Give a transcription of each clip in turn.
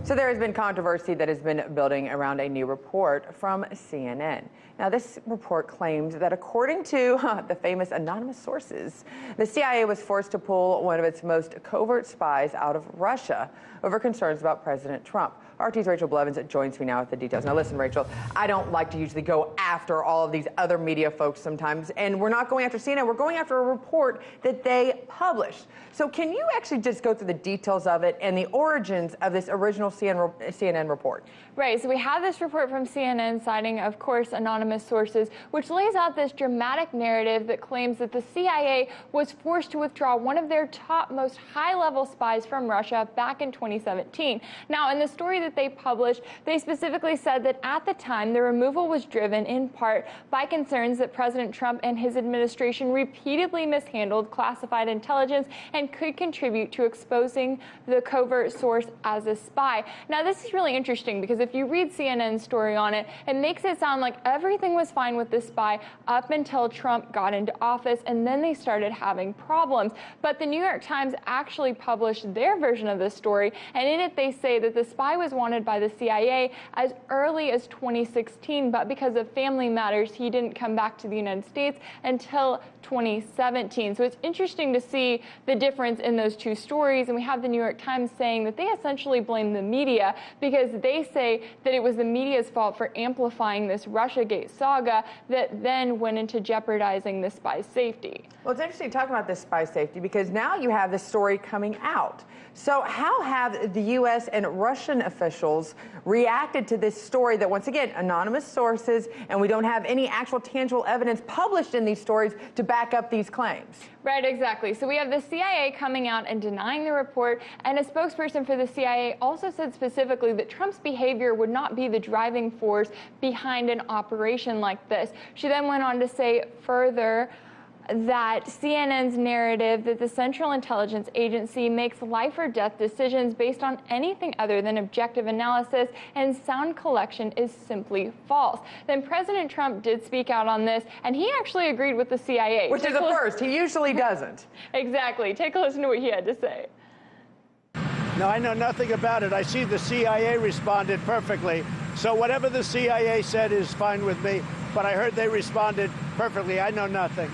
So there has been controversy that has been building around a new report from CNN. Now, this report claims that according to the famous anonymous sources, the CIA was forced to pull one of its most covert spies out of Russia over concerns about President Trump. RT's Rachel Blevins joins me now with the details. Now, listen, Rachel, I don't like to usually go after all of these other media folks sometimes, and we're not going after CNN. We're going after a report that they published. So can you actually just go through the details of it and the origins of this original CNN report? Right. So we have this report from CNN citing, of course, anonymous sources, which lays out this dramatic narrative that claims that the CIA was forced to withdraw one of their top most high-level spies from Russia back in 2017. Now, in the story that they published, they specifically said that at the time, the removal was driven in part by concerns that President Trump and his administration repeatedly mishandled classified intelligence and could contribute to exposing the covert source as a spy. Now, this is really interesting because if you read CNN's story on it, it makes it sound like everything was fine with this spy up until Trump got into office, and then they started having problems. But the New York Times actually published their version of this story, and in it they say that the spy was wanted by the CIA as early as 2016, but because of family matters, he didn't come back to the United States until 2017. So it's interesting to see the difference in those two stories, and we have the New York Times saying that they essentially blame the media because they say that it was the media's fault for amplifying this Russiagate saga that then went into jeopardizing the spy's safety. Well, it's interesting talking about this spy safety because now you have this story coming out. So how have the U.S. and Russian officials reacted to this story that, once again, anonymous sources, and we don't have any actual tangible evidence published in these stories to back up these claims? Right, exactly. So we have the CIA coming out and denying the report, and a spokesperson for the CIA also said specifically that Trump's behavior would not be the driving force behind an operation like this. She then went on to say further that CNN's narrative that the Central Intelligence Agency makes life or death decisions based on anything other than objective analysis and sound collection is simply false. Then President Trump did speak out on this, and he actually agreed with the CIA. Which is a first. He usually doesn't. Exactly. Take a listen to what he had to say. No, I know nothing about it. I see the CIA responded perfectly. So whatever the CIA said is fine with me, but I heard they responded perfectly. I know nothing.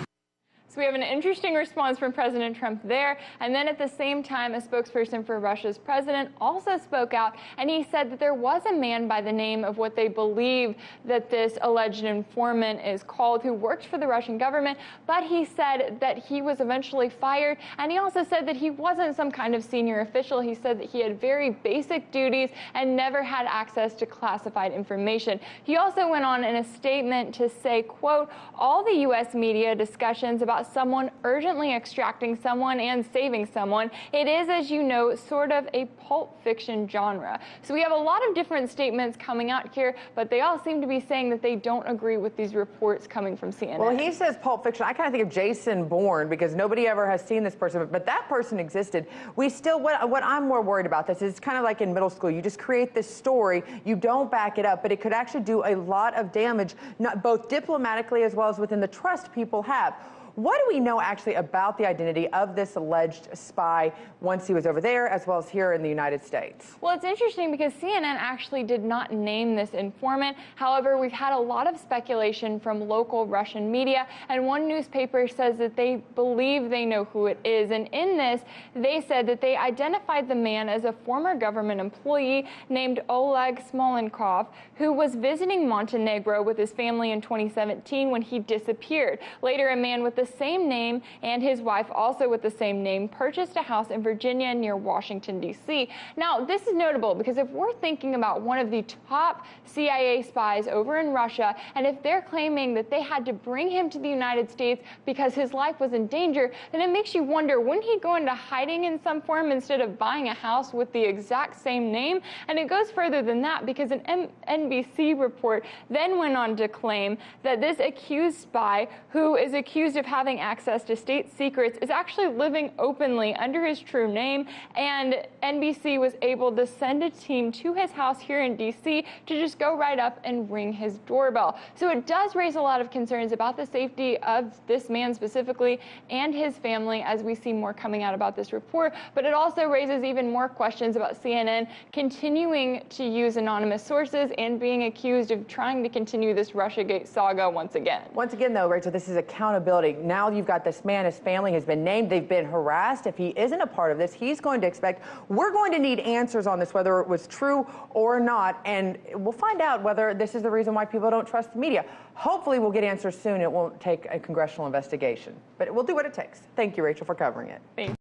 So we have an interesting response from President Trump there, and then at the same time, a spokesperson for Russia's president also spoke out, and he said that there was a man by the name of what they believe that this alleged informant is called, who worked for the Russian government, but he said that he was eventually fired, and he also said that he wasn't some kind of senior official. He said that he had very basic duties and never had access to classified information. He also went on in a statement to say, quote, all the U.S. media discussions about someone urgently extracting someone and saving someone, it is, as you know, sort of a pulp fiction genre. So we have a lot of different statements coming out here, but they all seem to be saying that they don't agree with these reports coming from CNN. Well, he says pulp fiction. I kind of think of Jason Bourne because nobody ever has seen this person, but that person existed. We still, what I'm more worried about this is kind of like in middle school. You just create this story, you don't back it up, but it could actually do a lot of damage, not both diplomatically as well as within the trust people have. What do we know actually about the identity of this alleged spy once he was over there as well as here in the United States? Well, it's interesting because CNN actually did not name this informant. However, we've had a lot of speculation from local Russian media, and one newspaper says that they believe they know who it is. And in this, they said that they identified the man as a former government employee named Oleg Smolenkov, who was visiting Montenegro with his family in 2017 when he disappeared. Later, a man with the same name and his wife, also with the same name, purchased a house in Virginia near Washington, D.C. Now, this is notable because if we're thinking about one of the top CIA spies over in Russia, and if they're claiming that they had to bring him to the United States because his life was in danger, then it makes you wonder, wouldn't he go into hiding in some form instead of buying a house with the exact same name? And it goes further than that because an NBC report then went on to claim that this accused spy, who is accused of having access to state secrets is actually living openly under his true name, and NBC was able to send a team to his house here in D.C. to just go right up and ring his doorbell. So it does raise a lot of concerns about the safety of this man specifically and his family as we see more coming out about this report, but it also raises even more questions about CNN continuing to use anonymous sources and being accused of trying to continue this Russiagate saga once again. Once again, though, Rachel, this is accountability. Now you've got this man, his family has been named, they've been harassed. If he isn't a part of this, he's going to expect, we're going to need answers on this, whether it was true or not, and we'll find out whether this is the reason why people don't trust the media. Hopefully we'll get answers soon. It won't take a congressional investigation, but we'll do what it takes. Thank you, Rachel, for covering it. Thanks.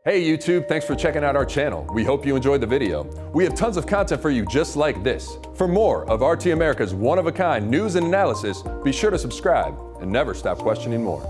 Hey YouTube, thanks for checking out our channel. We hope you enjoyed the video. We have tons of content for you just like this. For more of RT America's one-of-a-kind news and analysis, be sure to subscribe and never stop questioning more.